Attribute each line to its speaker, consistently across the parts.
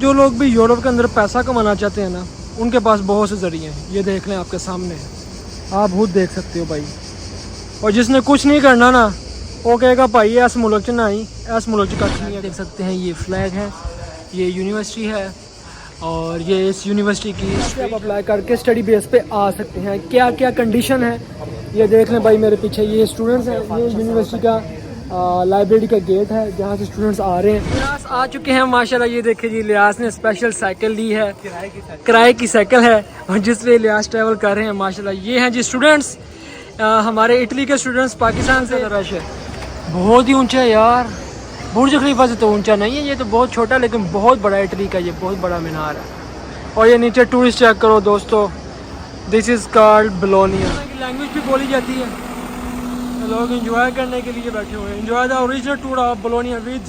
Speaker 1: जो लोग भी यूरोप के अंदर पैसा कमाना चाहते हैं ना, उनके पास बहुत से ज़रिए हैं। ये देख लें, आपके सामने है, आप खुद देख सकते हो भाई। और जिसने कुछ नहीं करना ना, वो कहेगा भाई ऐस मुल्क च ना ही, ऐस मुल्क च कख नहीं है। देख सकते हैं ये फ्लैग है, ये यूनिवर्सिटी है और ये इस यूनिवर्सिटी की आप अप्लाई करके स्टडी बेस पे आ सकते हैं। क्या क्या कंडीशन है ये देख लें भाई। मेरे पीछे ये स्टूडेंट्स हैं, ये यूनिवर्सिटी का लाइब्रेरी का गेट है जहाँ से स्टूडेंट्स आ रहे हैं। लियास आ चुके हैं माशाल्लाह। ये देखिए जी, लियास ने स्पेशल साइकिल ली है, किराए की साइकिल है और जिस पे लियास ट्रैवल कर रहे हैं माशाल्लाह। ये हैं जी स्टूडेंट्स, हमारे इटली के स्टूडेंट्स, पाकिस्तान से। रश है, बहुत ही ऊंचा है यार। बुर्ज खलीफा से तो ऊंचा नहीं है, ये तो बहुत छोटा, लेकिन बहुत बड़ा इटली का ये बहुत बड़ा मीनार है। और ये नीचे टूरिस्ट चेक करो दोस्तों, this is called Bologna. Language भी बोली जाती है, लोग एंजॉय करने के लिए बैठे हुए हैं। Enjoy the original tour of Bologna with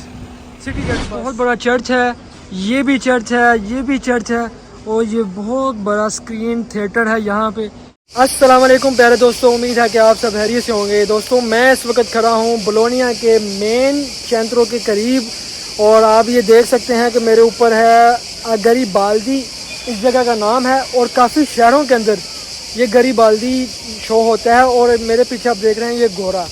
Speaker 1: city gate. बहुत बड़ा चर्च है, ये भी चर्च है, ये भी चर्च है और ये बहुत बड़ा स्क्रीन थिएटर है यहाँ पे। अस्सलाम वालेकुम प्यारे दोस्तों, उम्मीद है कि आप सब खैरियत से होंगे। दोस्तों मैं इस वक्त खड़ा हूँ बोलोनिया के मेन सेंट्रो के करीब और आप ये देख सकते हैं कि मेरे ऊपर है गरीबाल्दी, इस जगह का नाम है। और काफ़ी शहरों के अंदर ये गरीबाल्दी शो होता है। और मेरे पीछे आप देख रहे हैं ये घोड़ा,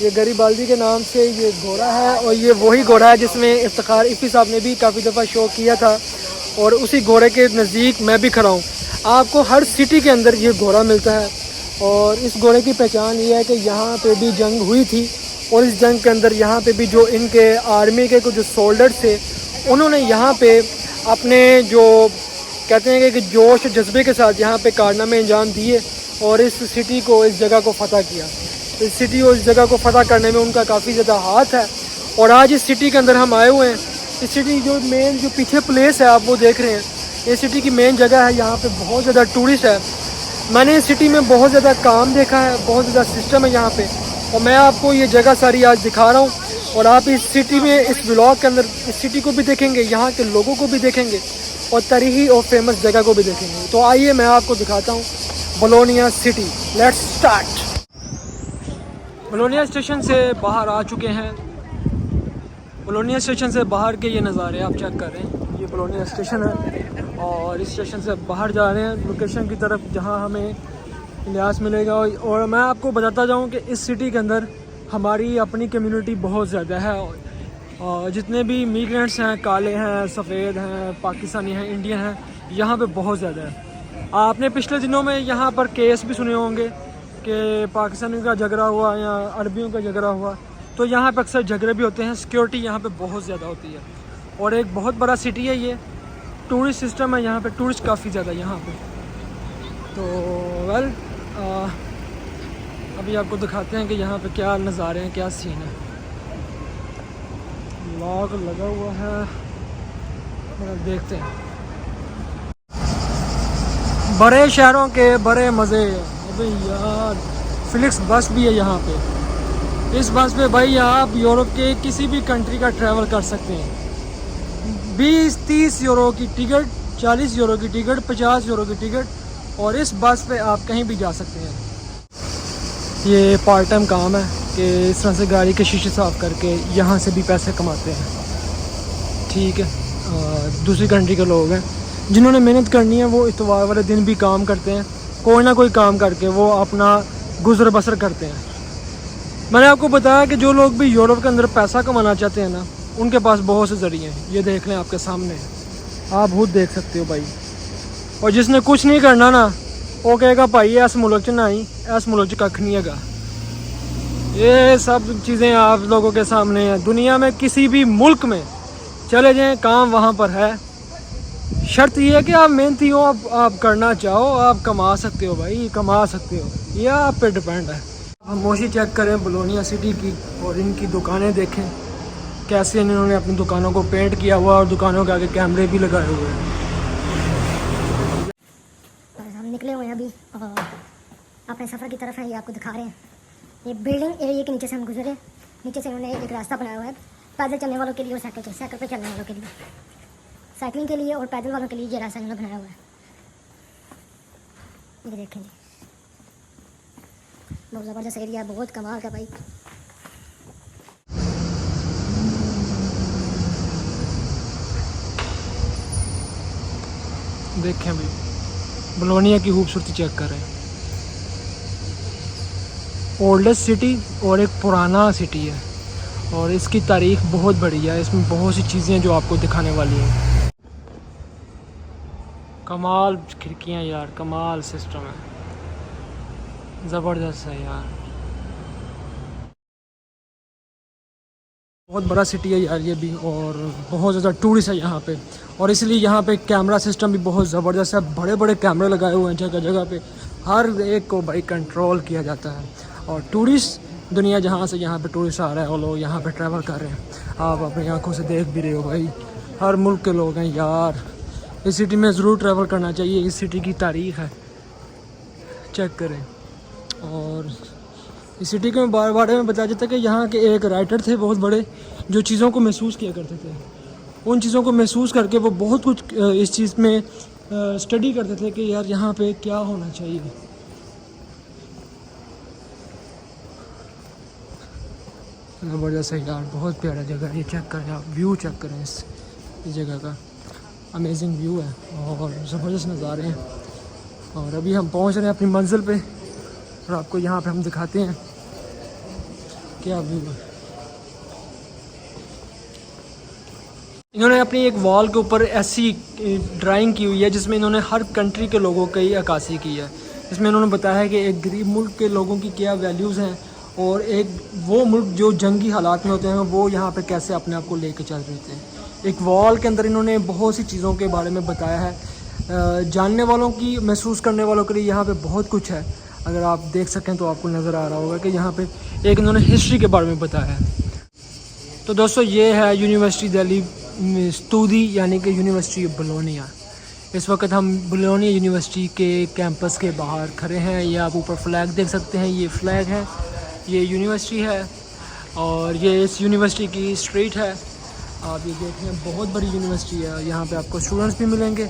Speaker 1: ये गरीबाल्दी के नाम से ये घोड़ा है और ये वही घोड़ा है जिसमें इफ्तिखार इफ़ी साहब ने भी काफ़ी दफ़ा शो किया था। और उसी घोड़े के नज़दीक मैं भी खड़ा हूँ। आपको हर सिटी के अंदर ये घोड़ा मिलता है और इस घोड़े की पहचान ये है कि यहाँ पे भी जंग हुई थी और इस जंग के अंदर यहाँ पे भी जो इनके आर्मी के कुछ सोल्जर्स थे, उन्होंने यहाँ पे अपने जो कहते हैं कि जोश जज्बे के साथ यहाँ पे कारनामे अंजाम दिए और इस सिटी को, इस जगह को फ़तह किया। इस सिटी और इस जगह को फ़तह करने में उनका काफ़ी ज़्यादा हाथ है। और आज इस सिटी के अंदर हम आए हुए हैं। इस सिटी जो मेन जो पीछे प्लेस है आप वो देख रहे हैं, ये सिटी की मेन जगह है। यहाँ पे बहुत ज़्यादा टूरिस्ट है। मैंने इस सिटी में बहुत ज़्यादा काम देखा है, बहुत ज़्यादा सिस्टम है यहाँ पे और मैं आपको ये जगह सारी आज दिखा रहा हूँ। और आप इस सिटी में, इस व्लॉग के अंदर इस सिटी को भी देखेंगे, यहाँ के लोगों को भी देखेंगे और तरीही और फेमस जगह को भी देखेंगे। तो आइए मैं आपको दिखाता हूँ Bologna city. Let's start. Bologna station से बाहर आ चुके हैं। बोलोनिया स्टेशन से बाहर के ये नज़ारे आप चेक कर रहे हैं। ये बोलोनिया स्टेशन है और इस स्टेशन से बाहर जा रहे हैं लोकेशन की तरफ जहां हमें लियास मिलेगा। और मैं आपको बताता जाऊं कि इस सिटी के अंदर हमारी अपनी कम्युनिटी बहुत ज़्यादा है और जितने भी मिग्रेंट्स हैं, काले हैं, सफ़ेद हैं, पाकिस्तानी हैं, इंडियन हैं, यहाँ पे बहुत ज़्यादा है। आपने पिछले दिनों में यहाँ पर केस भी सुने होंगे कि पाकिस्तानियों का झगड़ा हुआ या अरबियों का झगड़ा हुआ, तो यहाँ पे अक्सर झगड़े भी होते हैं। सिक्योरिटी यहाँ पे बहुत ज़्यादा होती है और एक बहुत बड़ा सिटी है ये। टूरिस्ट सिस्टम है यहाँ पे, टूरिस्ट काफ़ी ज़्यादा यहाँ पे। तो वेल अभी आपको दिखाते हैं कि यहाँ पे क्या नज़ारे हैं, क्या सीन है। लॉक लगा हुआ है, देखते हैं। बड़े शहरों के बड़े मज़े। अबे यार, फ्लिक्स बस भी है यहाँ पे। इस बस पे भाई आप यूरोप के किसी भी कंट्री का ट्रैवल कर सकते हैं। 20-30 यूरो की टिकट, 40 यूरो की टिकट, 50 यूरो की टिकट और इस बस पे आप कहीं भी जा सकते हैं। ये पार्ट टाइम काम है कि इस तरह से गाड़ी के शीशे साफ़ करके यहाँ से भी पैसे कमाते हैं। ठीक है, दूसरी कंट्री के लोग हैं जिन्होंने मेहनत करनी है, वो इतवार वाले दिन भी काम करते हैं, कोई ना कोई काम करके वो अपना गुजर बसर करते हैं। मैंने आपको बताया कि जो लोग भी यूरोप के अंदर पैसा कमाना चाहते हैं ना, उनके पास बहुत से ज़रिए हैं। ये देख लें, आपके सामने आप खुद देख सकते हो भाई। और जिसने कुछ नहीं करना ना, वो कहेगा भाई ऐस मुल्क च ना ही, ऐस मुल्क च कख नहीं है। ये सब चीज़ें आप लोगों के सामने हैं। दुनिया में किसी भी मुल्क में चले जाएं, काम वहाँ पर है। शर्त ये है कि आप मेहनती हो, आप करना चाहो, आप कमा सकते हो भाई, कमा सकते हो। ये आप पे डिपेंड है। खामोशी चेक करें बोलोनिया सिटी की और इनकी दुकानें देखें कैसे इन्होंने अपनी दुकानों को पेंट किया हुआ और दुकानों के आगे कैमरे भी लगाए हुए हैं।
Speaker 2: हम निकले हुए हैं अभी अपने सफ़र की तरफ है। ये आपको दिखा रहे हैं, ये बिल्डिंग एरिया के नीचे से हम गुजरे। नीचे से उन्होंने एक रास्ता बनाया हुआ है पैदल चलने वालों के लिए और साइकिल पे चलने वालों के लिए, साइकिलिंग के लिए और पैदल वालों के लिए ये रास्ता इन्होंने बनाया हुआ है। ये देखें जी, बहुत ज़बरदस्त एरिया है, बहुत कमाल का भाई।
Speaker 1: देखें भाई, बोलोनिया की खूबसूरती चेक करें। ओल्डेस्ट सिटी और एक पुराना सिटी है और इसकी तारीख बहुत बड़ी है। इसमें बहुत सी चीज़ें जो आपको दिखाने वाली हैं। कमाल खिड़कियाँ यार, कमाल सिस्टम है, ज़बरदस्त है यार। बहुत बड़ा सिटी है यार ये भी, और बहुत ज़्यादा टूरिस्ट है यहाँ पे, और इसलिए यहाँ पे कैमरा सिस्टम भी बहुत ज़बरदस्त है। बड़े बड़े कैमरे लगाए हुए हैं जगह जगह पे, हर एक को भाई कंट्रोल किया जाता है। और टूरिस्ट दुनिया जहाँ से यहाँ पे टूरिस्ट आ रहा है वो लोग यहाँ पे ट्रैवल कर रहे हैं। आप अपनी आंखों से देख भी रहे हो भाई, हर मुल्क के लोग हैं यार। इस सिटी में ज़रूर ट्रैवल करना चाहिए। इस सिटी की तारीख़ है, चेक करें। और इस सिटी के बारे में बताया जाता है कि यहाँ के एक राइटर थे बहुत बड़े, जो चीज़ों को महसूस किया करते थे। उन चीज़ों को महसूस करके वो बहुत कुछ इस चीज़ में स्टडी करते थे कि यार यहाँ पे क्या होना चाहिए। ज़बरदस्त है यार, बहुत प्यारा जगह है। ये चेक करें आप, व्यू चेक करें इस जगह का, अमेजिंग व्यू है और ज़बरदस्त नज़ारे हैं। और अभी हम पहुँच रहे हैं अपनी मंजिल पे और आपको यहाँ पे हम दिखाते हैं क्या व्यू है। इन्होंने अपनी एक वॉल के ऊपर ऐसी ड्राइंग की हुई है जिसमें इन्होंने हर कंट्री के लोगों की अक्कासी की है। इसमें इन्होंने बताया है कि एक गरीब मुल्क के लोगों की क्या वैल्यूज़ हैं और एक वो मुल्क जो जंगी हालात में होते हैं वो यहाँ पे कैसे अपने आप को लेके चल रहे थे। एक वॉल के अंदर इन्होंने बहुत सी चीज़ों के बारे में बताया है। जानने वालों की, महसूस करने वालों के लिए यहाँ पे बहुत कुछ है। अगर आप देख सकें तो आपको नज़र आ रहा होगा कि यहाँ पे एक इन्होंने हिस्ट्री के बारे में बताया है। तो दोस्तों ये है यूनिवर्सिटी दिल्ली स्टूडी, यानी कि यूनिवर्सिटी बोलोनिया। इस वक्त हम बोलोनिया यूनिवर्सिटी के कैंपस के बाहर खड़े हैं। ये आप ऊपर फ्लैग देख सकते हैं, ये फ्लैग है, ये यूनिवर्सिटी है और ये इस यूनिवर्सिटी की स्ट्रीट है। आप ये देख रहे हैं, बहुत बड़ी यूनिवर्सिटी है। यहाँ पे आपको स्टूडेंट्स भी मिलेंगे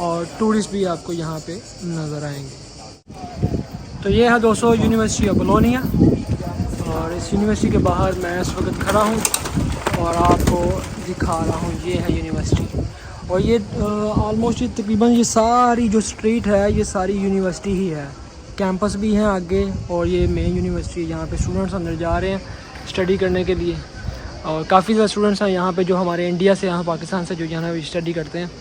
Speaker 1: और टूरिस्ट भी आपको यहाँ पे नज़र आएंगे। तो ये है दोस्तों यूनिवर्सिटी ऑफ बोलोनिया, और इस यूनिवर्सिटी के बाहर मैं इस वक्त खड़ा हूँ और आपको दिखा रहा हूँ। ये है यूनिवर्सिटी और ये ऑलमोस्ट तकरीबन ये सारी जो स्ट्रीट है ये सारी यूनिवर्सिटी ही है। कैंपस भी हैं आगे और ये मेन यूनिवर्सिटी है। यहाँ पे स्टूडेंट्स अंदर जा रहे हैं स्टडी करने के लिए, और काफ़ी ज़्यादा स्टूडेंट्स हैं यहाँ पे जो हमारे इंडिया से, यहाँ पाकिस्तान से, जो यहाँ पे स्टडी करते हैं।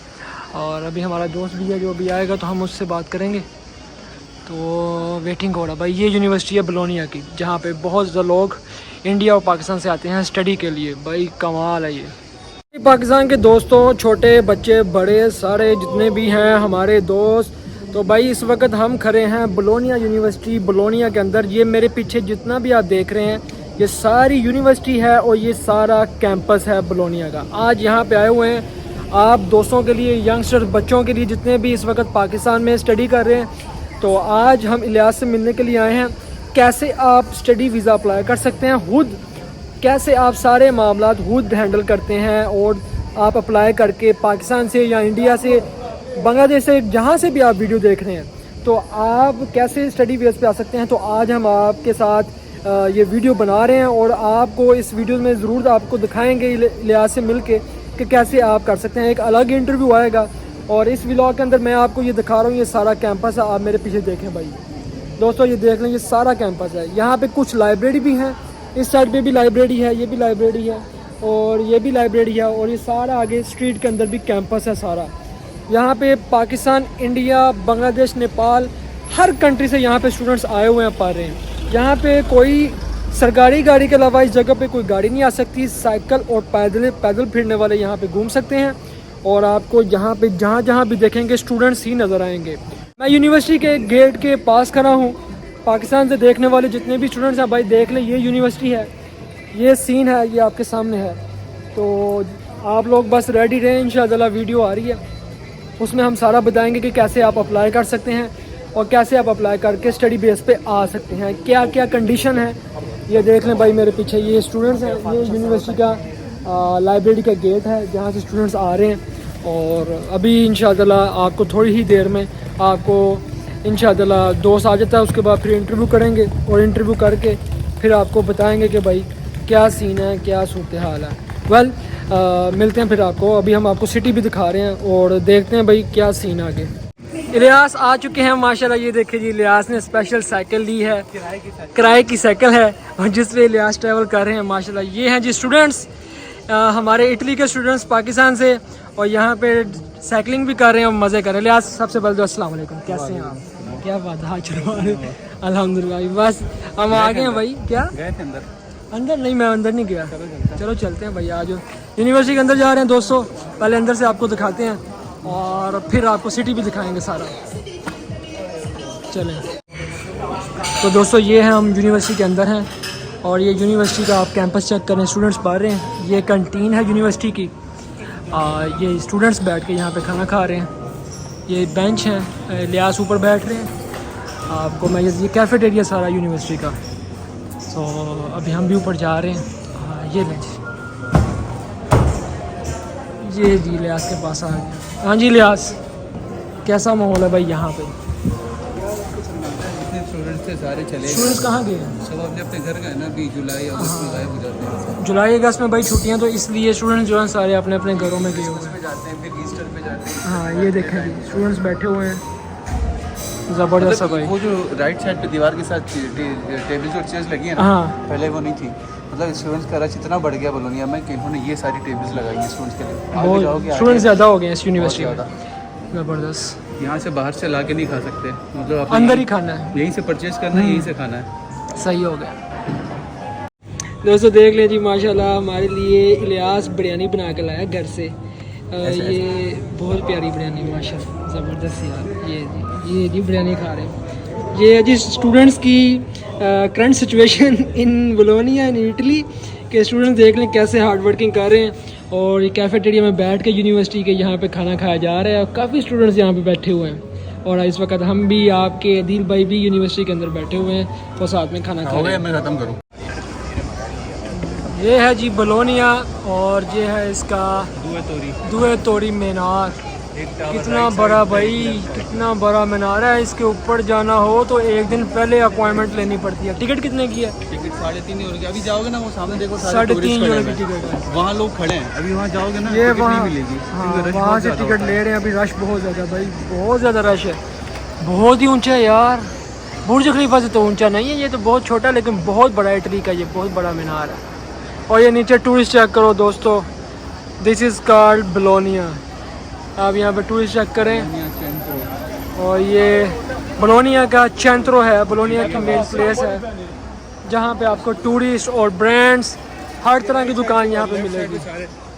Speaker 1: और अभी हमारा दोस्त भी है जो अभी आएगा तो हम उससे बात करेंगे। तो वेटिंग हो रहा भाई। ये यूनिवर्सिटी है बोलोनिया की, जहाँ पे बहुत ज़्यादा लोग इंडिया और पाकिस्तान से आते हैं स्टडी के लिए। भाई कमाल है ये। पाकिस्तान के दोस्तों, छोटे बच्चे बड़े सारे जितने भी हैं हमारे दोस्त, तो भाई इस वक्त हम खड़े हैं बोलोनिया यूनिवर्सिटी बोलोनिया के अंदर। ये मेरे पीछे जितना भी आप देख रहे हैं ये सारी यूनिवर्सिटी है और ये सारा कैंपस है बोलोनिया का। आज यहाँ पे आए हुए हैं आप दोस्तों के लिए, यंगस्टर बच्चों के लिए जितने भी इस वक्त पाकिस्तान में स्टडी कर रहे हैं। तो आज हम इलियास से मिलने के लिए आए हैं, कैसे आप स्टडी वीज़ा अप्लाई कर सकते हैं खुद, कैसे आप सारे मामला खुद हैंडल करते हैं और आप अप्लाई करके पाकिस्तान से या इंडिया से, बांग्लादेश से, जहाँ से भी आप वीडियो देख रहे हैं तो आप कैसे स्टडी बेस पे आ सकते हैं। तो आज हम आपके साथ ये वीडियो बना रहे हैं और आपको इस वीडियो में ज़रूर आपको दिखाएंगे इलियास से मिल के कि कैसे आप कर सकते हैं। एक अलग इंटरव्यू आएगा और इस व्लॉग के अंदर मैं आपको ये दिखा रहा हूँ। ये सारा कैंपस है, आप मेरे पीछे देखें भाई दोस्तों, ये देख लें, ये सारा कैंपस है। यहाँ पे कुछ लाइब्रेरी भी हैं, इस साइड पे भी लाइब्रेरी है, ये भी लाइब्रेरी है और ये भी लाइब्रेरी है, और ये सारा आगे स्ट्रीट के अंदर भी कैंपस है सारा। यहाँ पे पाकिस्तान, इंडिया, बांग्लादेश, नेपाल, हर कंट्री से यहाँ पे स्टूडेंट्स आए हुए हैं, पढ़ रहे हैं। यहाँ पे कोई सरकारी गाड़ी के अलावा इस जगह पे कोई गाड़ी नहीं आ सकती। साइकिल और पैदल फिरने वाले यहाँ पे घूम सकते हैं और आपको यहाँ पे जहाँ भी देखेंगे स्टूडेंट्स ही नज़र आएंगे। मैं यूनिवर्सिटी के गेट के पास खड़ा हूँ। पाकिस्तान से देखने वाले जितने भी स्टूडेंट्स हैं भाई देख लें, ये यूनिवर्सिटी है, ये सीन है, ये आपके सामने है। तो आप लोग बस रेडी रहें, इंशाअल्लाह वीडियो आ रही है, उसमें हम सारा बताएंगे कि कैसे आप अप्लाई कर सकते हैं और कैसे आप अप्लाई करके स्टडी बेस पे आ सकते हैं, क्या क्या कंडीशन है। ये देख लें भाई मेरे पीछे ये स्टूडेंट्स हैं, ये यूनिवर्सिटी का लाइब्रेरी का गेट है जहाँ से स्टूडेंट्स आ रहे हैं। और अभी इंशाअल्लाह आपको थोड़ी ही देर में आपको इंशाअल्लाह दोस्त आ जाता है, उसके बाद फिर इंटरव्यू करेंगे और इंटरव्यू करके फिर आपको बताएंगे कि भाई क्या सीन है, क्या सूरत हाल है। वेल मिलते हैं फिर आपको। अभी हम आपको सिटी भी दिखा रहे हैं और देखते हैं भाई क्या सीन आगे। इलियास आ चुके हैं माशाल्लाह। ये देखिए जी, इलियास ने स्पेशल साइकिल ली है, किराए की साइकिल है और जिस पे इलियास ट्रैवल कर रहे हैं माशाल्लाह। ये हैं जी स्टूडेंट्स, हमारे इटली के स्टूडेंट्स पाकिस्तान से, और यहाँ पे साइकिलिंग भी कर रहे हैं और मज़े कर रहे हैं। इलियास सबसे पहले तो अस्सलाम वालेकुम, कैसे हैं आप? क्या बात है, चलो अल्हम्दुलिल्लाह। बस हम आ गए हैं भाई। क्या
Speaker 3: गए थे अंदर?
Speaker 1: अंदर नहीं, मैं अंदर नहीं गया। चलो चलते हैं भाई, आज यूनिवर्सिटी के अंदर जा रहे हैं दोस्तों। पहले अंदर से आपको दिखाते हैं और फिर आपको सिटी भी दिखाएंगे सारा। चलें तो दोस्तों, ये है हम यूनिवर्सिटी के अंदर हैं और ये यूनिवर्सिटी का आप कैंपस चेक करें, स्टूडेंट्स पढ़ रहे हैं। ये कैंटीन है यूनिवर्सिटी की। ये स्टूडेंट्स बैठ के यहाँ पे खाना खा रहे हैं। ये बेंच हैं, इलियास ऊपर बैठ रहे हैं। आपको मैं ये कैफेटेरिया सारा यूनिवर्सिटी का। तो अभी हम भी ऊपर जा रहे हैं। ये लें ये जी, इलियास के पास आ गया। हाँ जी इलियास, कैसा माहौल है भाई यहाँ पे?
Speaker 3: स्टूडेंट्स थे सारे चले,
Speaker 1: स्टूडेंट्स कहाँ गए हैं?
Speaker 3: सब अपने अपने घर गए ना। अभी जुलाई अगस्त में गायब हो जाते हैं।
Speaker 1: जुलाई अगस्त में भाई छुट्टियाँ, तो इसलिए स्टूडेंट्स जो हैं सारे अपने अपने घरों में गए हुए हैं।
Speaker 3: जाते हैं फिर ईस्टर पे जाते हैं।
Speaker 1: हाँ ये देखें जी, स्टूडेंट्स बैठे हुए हैं, ज़बरदस्त है भाई।
Speaker 3: वो जो राइट साइड पे दीवार के साथ टेबल्स और चेयर्स लगी है ना,
Speaker 1: हाँ
Speaker 3: पहले वो नहीं थी। मतलब स्टूडेंट्स का रश इतना बढ़ गया बोलोनिया में कि इन्होंने ये सारी टेबल्स लगाई हैं स्टूडेंट्स के लिए। आगे
Speaker 1: बहुत
Speaker 3: जाओगे
Speaker 1: स्टूडेंट्स ज़्यादा हो गए हैं इस यूनिवर्सिटी में,
Speaker 3: ज़्यादा।
Speaker 1: ज़बरदस्त।
Speaker 3: यहाँ से बाहर से ला के नहीं खा सकते, मतलब आपने
Speaker 1: अंदर ही खाना है,
Speaker 3: यहीं से परचेज करना है, यहीं से खाना है।
Speaker 1: सही हो गया। दोस्तों देख लें जी, माशाल्लाह हमारे लिए इलियास बिरयानी बना के लाया घर से। ये बहुत प्यारी बिरयानी माशाल्लाह, ज़बरदस्त यार। ये जी बिरयानी खा रहे हैं। ये है जी स्टूडेंट्स की current situation in Bologna in Italy के। स्टूडेंट्स देख लें कैसे हार्ड वर्किंग कर रहे हैं और ये कैफेटेरिया में बैठ के यूनिवर्सिटी के यहाँ पे खाना खाया जा रहा है। काफ़ी स्टूडेंट्स यहाँ पे बैठे हुए हैं और इस वक्त हम भी, आपके दिल भाई भी यूनिवर्सिटी के अंदर बैठे हुए हैं और साथ में खाना खा रहे हैं।
Speaker 3: मैं ख़त्म करूँ।
Speaker 1: ये है जी बोलोनिया और ये है इसका दुए तोरी मीनार। कितना बड़ा भाई, कितना बड़ा मीनार है। इसके ऊपर जाना हो तो एक दिन पहले अपॉइंटमेंट लेनी पड़ती है। टिकट कितने की है?
Speaker 3: टिकट 3.5 यूरो की। अभी जाओगे ना वो सामने देखो,
Speaker 1: 3.5 यूरो की टिकट है।
Speaker 3: वहाँ लोग खड़े हैं। अभी वहाँ जाओगे ना,
Speaker 1: ये
Speaker 3: टिकट
Speaker 1: वहाँ,
Speaker 3: नहीं मिलेगी।
Speaker 1: हाँ,
Speaker 3: क्योंकि रश
Speaker 1: वहाँ
Speaker 3: बहुत
Speaker 1: से
Speaker 3: ज़्यादा
Speaker 1: टिकट
Speaker 3: होता है।
Speaker 1: ले रहे हैं। अभी रश बहुत ज़्यादा भाई, बहुत ज़्यादा रश है। बहुत ही ऊंचा है यार। बुर्ज खलीफा से तो ऊंचा नहीं है, ये तो बहुत छोटा, लेकिन बहुत बड़ा इटली का ये बहुत बड़ा मीनार है। और ये नीचे टूरिस्ट चेक करो दोस्तों, दिस इज़ कॉल्ड बोलोनिया। आप यहाँ पे टूरिस्ट चेक करें। और ये बोलोनिया का चेंट्रो है, बोलोनिया की मेन प्लेस है जहाँ पे आपको टूरिस्ट और ब्रांड्स हर तरह की दुकान यहाँ पे मिलेगी।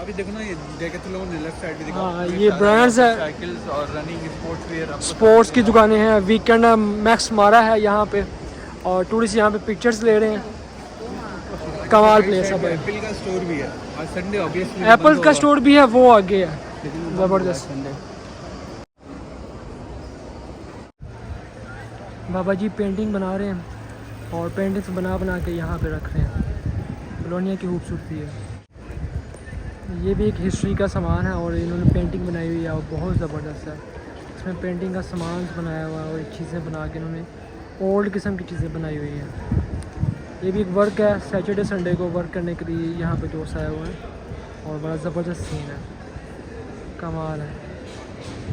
Speaker 3: अभी देखो ना, ये डेकेथलॉन है लेफ्ट साइड भी देखो।
Speaker 1: हाँ ये ब्रांड्स है,
Speaker 3: साइकिल्स और रनिंग स्पोर्ट्स वेयर,
Speaker 1: स्पोर्ट्स की दुकानें हैं। वीकेंड मैक्स मारा है यहाँ पे और टूरिस्ट यहाँ पे पिक्चर्स ले रहे हैं। कमाल प्लेस है भाई।
Speaker 3: एप्पल का स्टोर भी है आज संडे, ऑब्वियसली
Speaker 1: एप्पल का स्टोर भी है, वो आगे है, ज़बरदस्त। बाबा जी पेंटिंग बना रहे हैं और पेंटिंग्स बना बना के यहाँ पे रख रहे हैं। बोलोनिया की खूबसूरती है। ये भी एक हिस्ट्री का सामान है और इन्होंने पेंटिंग बनाई हुई है और बहुत ज़बरदस्त है। इसमें पेंटिंग का सामान बनाया हुआ है और चीज़ें बना के इन्होंने ओल्ड किस्म की चीज़ें बनाई हुई हैं। ये भी एक वर्क है, सैटरडे संडे को वर्क करने के लिए यहाँ पे दोस्त आए हुए हैं और बड़ा ज़बरदस्त सीन है, कमाल है।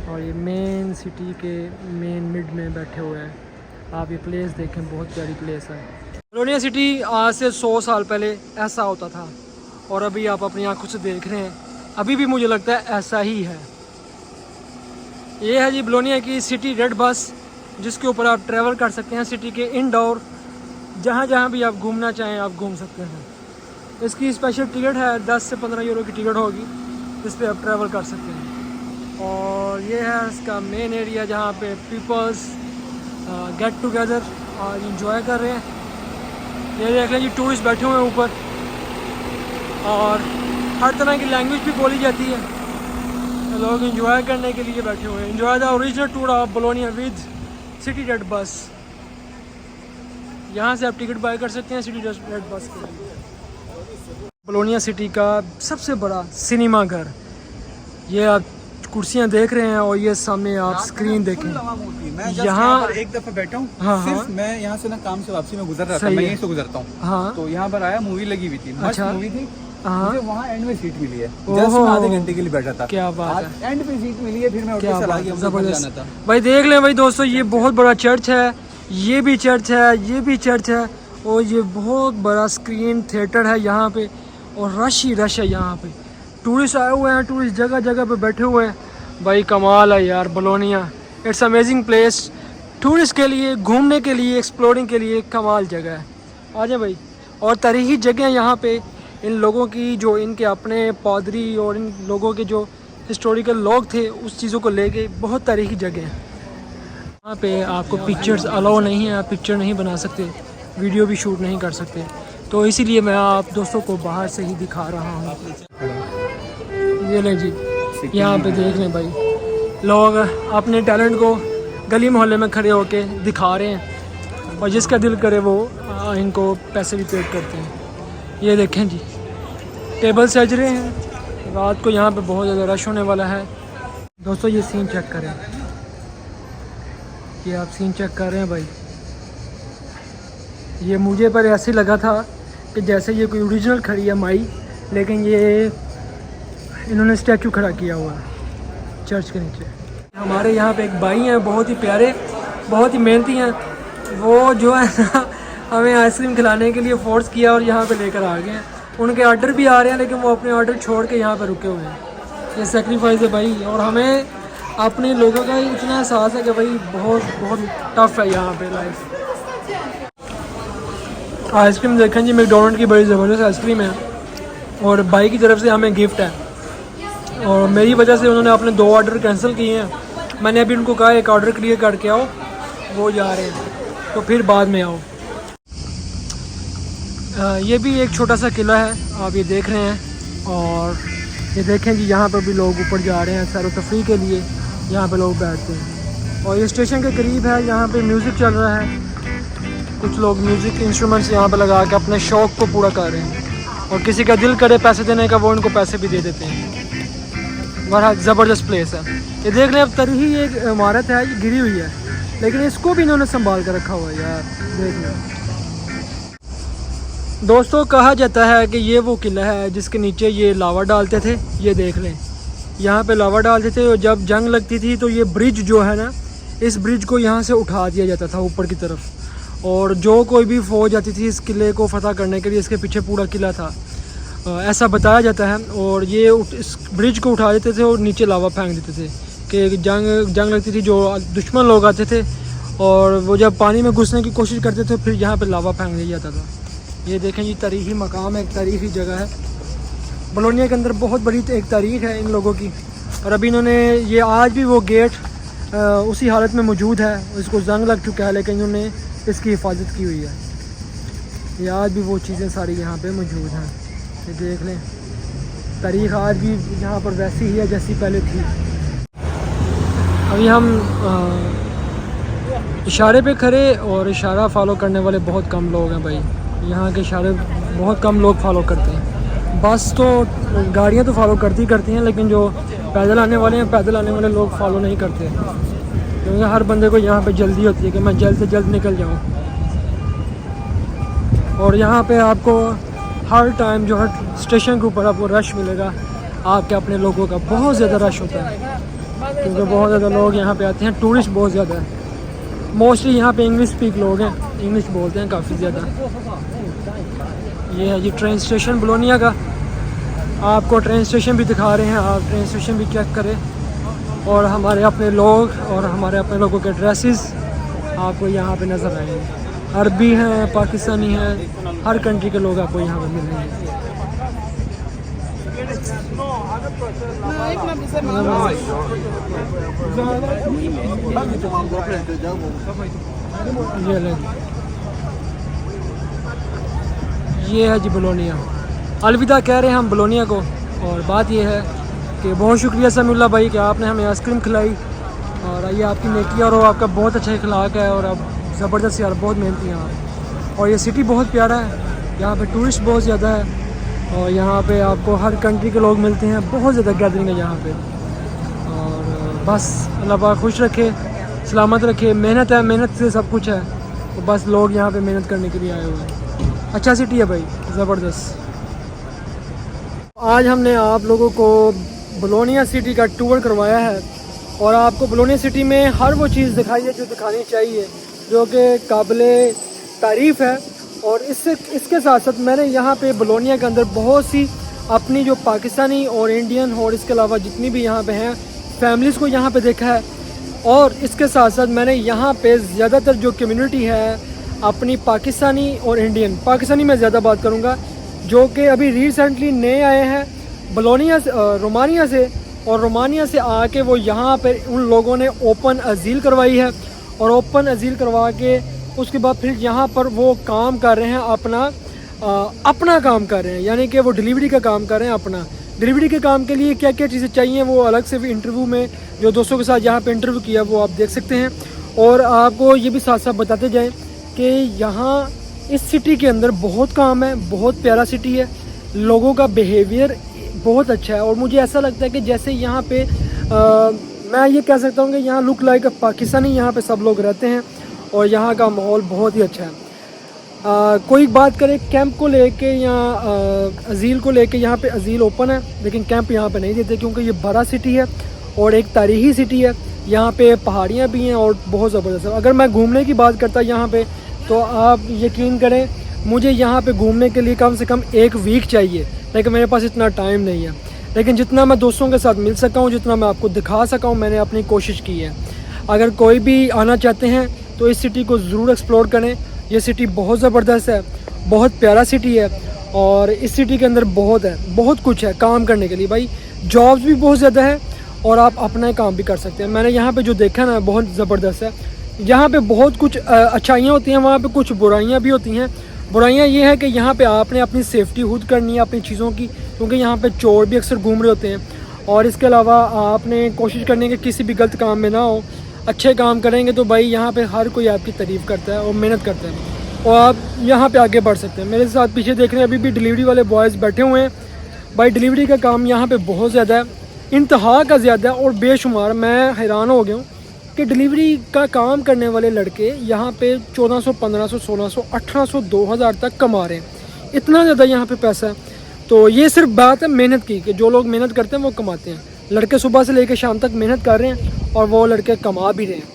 Speaker 1: और ये मेन सिटी के मेन मिड में बैठे हुए हैं। आप ये प्लेस देखें, बहुत प्यारी प्लेस है। बोलोनिया सिटी आज से 100 साल पहले ऐसा होता था और अभी आप अपनी आंखों से देख रहे हैं, अभी भी मुझे लगता है ऐसा ही है। ये है जी बोलोनिया की सिटी रेड बस, जिसके ऊपर आप ट्रैवल कर सकते हैं सिटी के इनडोर। जहाँ जहाँ भी आप घूमना चाहें आप घूम सकते हैं। इसकी स्पेशल टिकट है, 10 से 15 यूरो की टिकट होगी, जिस पे आप ट्रैवल कर सकते हैं। और ये है इसका मेन एरिया जहाँ पे पीपल्स गेट टुगेदर और इंजॉय कर रहे हैं। ये देख लें जी, टूरिस्ट बैठे हुए हैं ऊपर और हर तरह की लैंग्वेज भी बोली जाती है। लोग इंजॉय करने के लिए बैठे हुए हैं। Enjoy the original tour of Bologna with city red bus. यहाँ से आप टिकट बाय कर सकते हैं सिटी रेड बस के लिए। बोलोनिया सिटी का सबसे बड़ा सिनेमा घर, ये आप कुर्सियाँ देख रहे हैं और ये सामने आप स्क्रीन देखें। यहाँ
Speaker 3: एक दफा बैठा हूँ,
Speaker 1: हाँ,
Speaker 3: सिर्फ
Speaker 1: हाँ।
Speaker 3: मैं यहाँ से ना काम से वापसी में गुजर रहा था,
Speaker 1: सही
Speaker 3: मैं
Speaker 1: है।
Speaker 3: यहीं से गुजरता हूँ।
Speaker 1: हाँ
Speaker 3: तो यहाँ पर आया, मूवी लगी हुई थी, मस्त
Speaker 1: अच्छा।
Speaker 3: मूवी थी।
Speaker 1: हाँ।
Speaker 3: मुझे वहाँ एंड में सीट मिली है,
Speaker 1: ओहो।
Speaker 3: जस्ट मैं आधे घंटे के लिए बैठा था।
Speaker 1: क्या बात
Speaker 3: आज एंड पे सीट मिली है, फिर मैं उठ के
Speaker 1: क्या
Speaker 3: चला
Speaker 1: बात
Speaker 3: गया,
Speaker 1: है,
Speaker 3: मुझे घर जाना
Speaker 1: जबरदस्त।
Speaker 3: था।
Speaker 1: भाई देख लें भाई दोस्तों, ये बहुत बड़ा चर्च है, ये भी चर्च है, ये भी चर्च है, और ये बहुत बड़ा स्क्रीन थिएटर है यहाँ पे, और रश ही रश है यहाँ पे। टूरिस्ट आए हुए हैं, टूरिस्ट जगह जगह पे बैठे हुए हैं। भाई कमाल है यार Bologna, it's amazing place. Tourist के लिए, घूमने के लिए, एक्सप्लोरिंग के लिए कमाल जगह है। आ जाए भाई। और तारीखी जगह यहाँ पे इन लोगों की, जो इनके अपने पादरी और इन लोगों के जो हिस्टोरिकल लोग थे, उस चीज़ों को लेके बहुत तारीखी जगह है। यहाँ पे आपको पिक्चर्स अलाउ नहीं है, आप पिक्चर नहीं बना सकते, वीडियो भी शूट नहीं कर सकते, तो इसीलिए मैं आप दोस्तों को बाहर से ही दिखा रहा हूँ। ये लें जी, यहाँ पे देख लें भाई, लोग अपने टैलेंट को गली मोहल्ले में खड़े होके दिखा रहे हैं, और जिसका दिल करे वो इनको पैसे भी पेड करते हैं। ये देखें जी, टेबल सज रहे हैं, रात को यहाँ पे बहुत ज़्यादा रश होने वाला है। दोस्तों ये सीन चेक करें, ये आप सीन चेक कर रहे हैं भाई, ये मुझे पर ऐसे लगा था कि जैसे ये कोई ओरिजिनल खड़ी है माई, लेकिन ये इन्होंने स्टैचू खड़ा किया हुआ है चर्च के नीचे। हमारे यहाँ पे एक भाई हैं, बहुत ही प्यारे, बहुत ही मेहनती हैं, वो जो है ना हमें आइसक्रीम खिलाने के लिए फोर्स किया और यहाँ पे लेकर आ गए हैं। उनके ऑर्डर भी आ रहे हैं, लेकिन वो अपने ऑर्डर छोड़ के यहाँ पे रुके हुए हैं। ये सेक्रीफाइस है भाई, और हमें अपने लोगों का इतना एहसास है कि भाई बहुत बहुत टफ है यहाँ पे लाइफ। आइसक्रीम देखें जी, मैकडोनल्ड की बड़ी ज़बरदस्त आइसक्रीम है, और भाई की तरफ से हमें गिफ्ट है, और मेरी वजह से उन्होंने अपने 2 ऑर्डर कैंसिल किए हैं। मैंने अभी उनको कहा एक ऑर्डर क्लियर करके आओ, वो जा रहे हैं, तो फिर बाद में आओ। ये भी एक छोटा सा किला है, आप ये देख रहे हैं, और ये देखें जी यहाँ पर भी लोग ऊपर जा रहे हैं सैर व तफरीह के लिए, यहाँ पे लोग बैठते हैं। और ये स्टेशन के करीब है, यहाँ पे म्यूज़िक चल रहा है, कुछ लोग म्यूज़िक के इंस्ट्रूमेंट्स यहाँ पे लगा के अपने शौक़ को पूरा कर रहे हैं, और किसी का दिल करे पैसे देने का, वो इनको पैसे भी दे देते हैं। बड़ा ज़बरदस्त प्लेस है। ये देख लें, अब तरीही एक इमारत है, ये गिरी हुई है, लेकिन इसको भी इन्होंने संभाल कर रखा हुआ है यार, देख लें। दोस्तों कहा जाता है कि ये वो किला है जिसके नीचे ये लावा डालते थे। ये देख लें, यहाँ पे लावा डालते थे, और जब जंग लगती थी तो ये ब्रिज जो है ना, इस ब्रिज को यहाँ से उठा दिया जाता था ऊपर की तरफ, और जो कोई भी फौज आती थी इस किले को फतह करने के लिए, इसके पीछे पूरा किला था, ऐसा बताया जाता है। और ये इस ब्रिज को उठा देते थे और नीचे लावा फेंक देते थे कि जंग लगती थी, जो दुश्मन लोग आते थे और वो जब पानी में घुसने की कोशिश करते थे, फिर यहाँ पे लावा फेंक दिया जाता था। ये देखें जी, तारीखी मकाम है, एक तारीखी जगह है बोलोनिया के अंदर, बहुत बड़ी एक तारीख है इन लोगों की। और अभी इन्होंने ये, आज भी वो गेट उसी हालत में मौजूद है, इसको जंग लग चुका है, लेकिन इन्होंने इसकी हिफाजत की हुई है। ये आज भी वो चीज़ें सारी यहाँ पे मौजूद हैं। ये देख लें, तारीख आज भी यहाँ पर वैसी ही है जैसी पहले थी। अभी हम इशारे पे खड़े, और इशारा फॉलो करने वाले बहुत कम लोग हैं भाई, यहाँ के इशारे बहुत कम लोग फॉलो करते हैं। बस तो गाड़ियाँ तो फॉलो करती हैं, लेकिन जो पैदल आने वाले हैं, पैदल आने वाले लोग फॉलो नहीं करते, क्योंकि हर बंदे को यहाँ पे जल्दी होती है कि मैं जल्द से जल्द निकल जाऊँ। और यहाँ पे आपको हर टाइम जो है स्टेशन के ऊपर आपको रश मिलेगा, आपके अपने लोगों का बहुत ज़्यादा रश होता है, क्योंकि बहुत ज़्यादा लोग यहाँ पे आते हैं, टूरिस्ट बहुत ज़्यादा है। मोस्टली यहाँ पे इंग्लिश स्पीक लोग हैं, इंग्लिश बोलते हैं काफ़ी ज़्यादा। ये है जी ट्रेन स्टेशन बोलोनिया का, आपको ट्रेन स्टेशन भी दिखा रहे हैं, आप ट्रेन स्टेशन भी चेक करें, और हमारे अपने लोग और हमारे अपने लोगों के ड्रेसेस आपको यहाँ पे नज़र आएंगे। अरबी हैं, पाकिस्तानी हैं, हर कंट्री के लोग आपको यहाँ पे मिलेंगे। ये है जी बोलोनिया, अलविदा कह रहे हैं हम बोलोनिया को। और बात ये है कि बहुत शुक्रिया समीउल्लाह भाई कि आपने हमें आइसक्रीम खिलाई, और ये आपकी नेकी और आपका बहुत अच्छा इखलाक है, और आप ज़बरदस्त यार, बहुत मेहनती हैं आप। और ये सिटी बहुत प्यारा है, यहाँ पे टूरिस्ट बहुत ज़्यादा है, और यहाँ पे आपको हर कंट्री के लोग मिलते हैं, बहुत ज़्यादा गैदरिंग है यहाँ पे। और बस अल्लाह पाक खुश रखे, सलामत रखे। मेहनत है, मेहनत से सब कुछ है, तो बस लोग यहाँ पे मेहनत करने के लिए आए हुए हैं। अच्छा सिटी है भाई, ज़बरदस्त। आज हमने आप लोगों को बोलोनिया सिटी का टूर करवाया है और आपको बोलोनिया सिटी में हर वो चीज़ दिखाई है जो दिखानी चाहिए, जो कि काबिले तारीफ़ है। और इसके साथ साथ मैंने यहाँ पे बोलोनिया के अंदर बहुत सी अपनी जो पाकिस्तानी और इंडियन और इसके अलावा जितनी भी यहाँ पे हैं फैमिलीज़ को यहाँ पे देखा है। और इसके साथ साथ मैंने यहाँ पे ज़्यादातर जो कम्युनिटी है अपनी पाकिस्तानी और इंडियन, पाकिस्तानी में ज़्यादा बात करूँगा, जो कि अभी रिसेंटली नए आए हैं बोलोनिया से, रोमानिया से, और रोमानिया से आके वो यहाँ पे उन लोगों ने ओपन अजील करवाई है। और ओपन अजील करवा के उसके बाद फिर यहाँ पर वो काम कर रहे हैं अपना काम कर रहे हैं, यानी कि वो डिलीवरी का काम कर रहे हैं अपना। डिलीवरी के काम के लिए क्या क्या चीज़ें चाहिए वो अलग से भी इंटरव्यू में जो दोस्तों के साथ यहाँ पे इंटरव्यू किया वो आप देख सकते हैं। और आपको ये भी साथ साथ बताते जाएं कि यहाँ इस सिटी के अंदर बहुत काम है, बहुत प्यारा सिटी है, लोगों का बिहेवियर बहुत अच्छा है। और मुझे ऐसा लगता है कि जैसे यहाँ पे मैं ये कह सकता हूँ कि यहाँ लुक लाइक पाकिस्तानी यहाँ पे सब लोग रहते हैं और यहाँ का माहौल बहुत ही अच्छा है। कोई बात करे कैंप को लेके या अजील को लेके, यहाँ पे अजील ओपन है लेकिन कैंप यहाँ पे नहीं देते क्योंकि ये बड़ा सिटी है और एक तारीखी सिटी है। यहाँ पे पहाड़ियाँ भी हैं और बहुत ज़बरदस्त है। अगर मैं घूमने की बात करता यहाँ पे तो आप यकीन करें मुझे यहाँ पे घूमने के लिए कम से कम 1 वीक चाहिए, लेकिन मेरे पास इतना टाइम नहीं है। लेकिन जितना मैं दोस्तों के साथ मिल सका हूँ, जितना मैं आपको दिखा सका हूँ, मैंने अपनी कोशिश की है। अगर कोई भी आना चाहते हैं तो इस सिटी को ज़रूर एक्सप्लोर करें। ये सिटी बहुत ज़बरदस्त है, बहुत प्यारा सिटी है और इस सिटी के अंदर बहुत कुछ है काम करने के लिए भाई। जॉब्स भी बहुत ज़्यादा है और आप अपना काम भी कर सकते हैं। मैंने यहाँ पे जो देखा ना बहुत ज़बरदस्त है। यहाँ पे बहुत कुछ अच्छाइयाँ होती हैं, वहाँ पे कुछ बुराइयाँ भी होती हैं। बुराइयाँ ये है कि यहाँ पे आपने अपनी सेफ्टी खुद करनी है अपनी चीज़ों की, क्योंकि यहाँ पे चोर भी अक्सर घूम रहे होते हैं। और इसके अलावा आपने कोशिश करनी है कि किसी भी गलत काम में ना हो। अच्छे काम करेंगे तो भाई यहाँ पे हर कोई आपकी तारीफ़ करता है और मेहनत करता है और आप यहाँ पे आगे बढ़ सकते हैं। मेरे साथ पीछे देख रहे हैं अभी भी डिलीवरी वाले बॉयज़ बैठे हुए हैं। भाई डिलीवरी का काम यहाँ पे बहुत ज़्यादा है, इंतहा का ज़्यादा है और बेशुमार। मैं हैरान हो गया हूँ कि डिलीवरी का काम करने वाले लड़के यहाँ पे 1400, 1500, 1600, 1800, 2000 तक कमा रहे हैं। इतना ज़्यादा यहाँ पे पैसा है। तो ये सिर्फ बात है मेहनत की कि जो लोग मेहनत करते हैं वो कमाते हैं। लड़के सुबह से लेकर शाम तक मेहनत कर रहे हैं और वो लड़के कमा भी रहे हैं।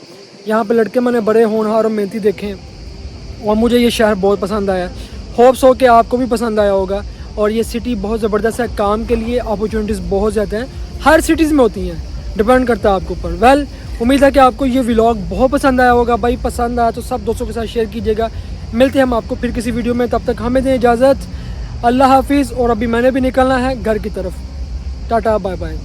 Speaker 1: यहाँ पे लड़के मैंने बड़े होनहार और मेहनती देखे हैं और मुझे ये शहर बहुत पसंद आया। होप्स हो कि आपको भी पसंद आया होगा। और ये सिटी बहुत ज़बरदस्त है, काम के लिए अपॉर्चुनिटीज़ बहुत ज़्यादा हैं, हर सिटीज़ में होती हैं, डिपेंड करता है आपके ऊपर। वेल उम्मीद है कि आपको ये व्लॉग बहुत पसंद आया होगा। भाई पसंद आया तो सब दोस्तों के साथ शेयर कीजिएगा। मिलते हैं हम आपको फिर किसी वीडियो में, तब तक हमें दें इजाज़त। अल्लाह हाफिज़। और अभी मैंने भी निकलना है घर की तरफ। टाटा बाय बाय।